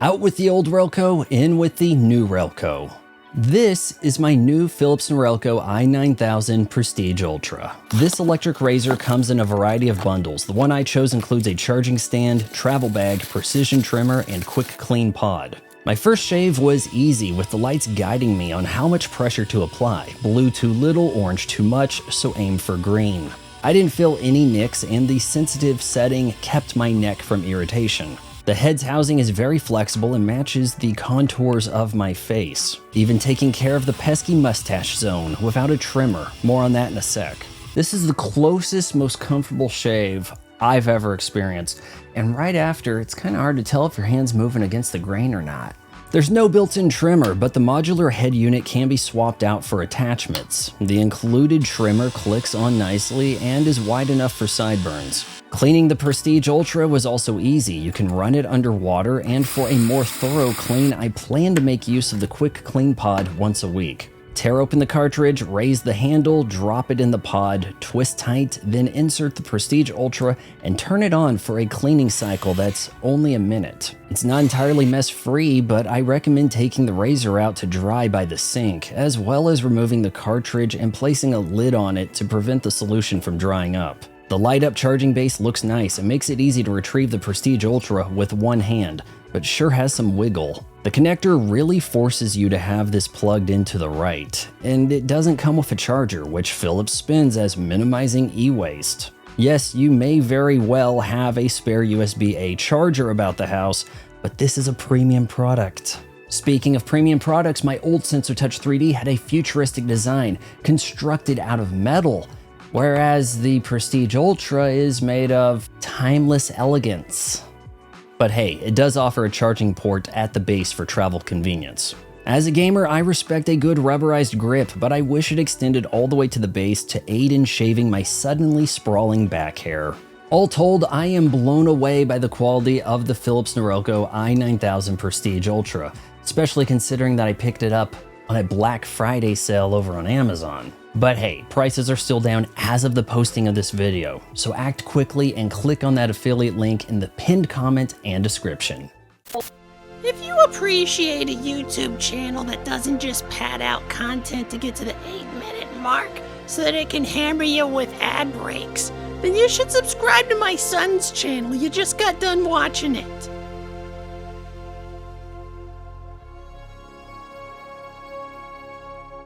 Out with the old Relco, in with the new Relco. This is my new Philips Norelco i9000 Prestige Ultra. This electric razor comes in a variety of bundles. The one I chose includes a charging stand, travel bag, precision trimmer, and quick clean pod. My first shave was easy, with the lights guiding me on how much pressure to apply. Blue too little, orange too much, so aim for green. I didn't feel any nicks, and the sensitive setting kept my neck from irritation. The head's housing is very flexible and matches the contours of my face, even taking care of the pesky mustache zone without a trimmer. More on that in a sec. This is the closest, most comfortable shave I've ever experienced, and right after, it's kind of hard to tell if your hand's moving against the grain or not. There's no built-in trimmer, but the modular head unit can be swapped out for attachments. The included trimmer clicks on nicely and is wide enough for sideburns. Cleaning the Prestige Ultra was also easy. You can run it underwater, and for a more thorough clean, I plan to make use of the quick clean pod once a week. Tear open the cartridge, raise the handle, drop it in the pod, twist tight, then insert the Prestige Ultra and turn it on for a cleaning cycle that's only a minute. It's not entirely mess-free, but I recommend taking the razor out to dry by the sink, as well as removing the cartridge and placing a lid on it to prevent the solution from drying up. The light-up charging base looks nice and makes it easy to retrieve the Prestige Ultra with one hand, but sure has some wiggle. The connector really forces you to have this plugged into the right, and it doesn't come with a charger, which Philips spins as minimizing e-waste. Yes, you may very well have a spare USB-A charger about the house, but this is a premium product. Speaking of premium products, my old SensorTouch 3D had a futuristic design constructed out of metal, whereas the Prestige Ultra is made of timeless elegance. But hey, it does offer a charging port at the base for travel convenience. As a gamer, I respect a good rubberized grip, but I wish it extended all the way to the base to aid in shaving my suddenly sprawling back hair. All told, I am blown away by the quality of the Philips Norelco i9000 Prestige Ultra, especially considering that I picked it up on a Black Friday sale over on Amazon. But hey, prices are still down as of the posting of this video, so act quickly and click on that affiliate link in the pinned comment and description. If you appreciate a YouTube channel that doesn't just pad out content to get to the 8-minute mark so that it can hammer you with ad breaks, then you should subscribe to my son's channel. You just got done watching it.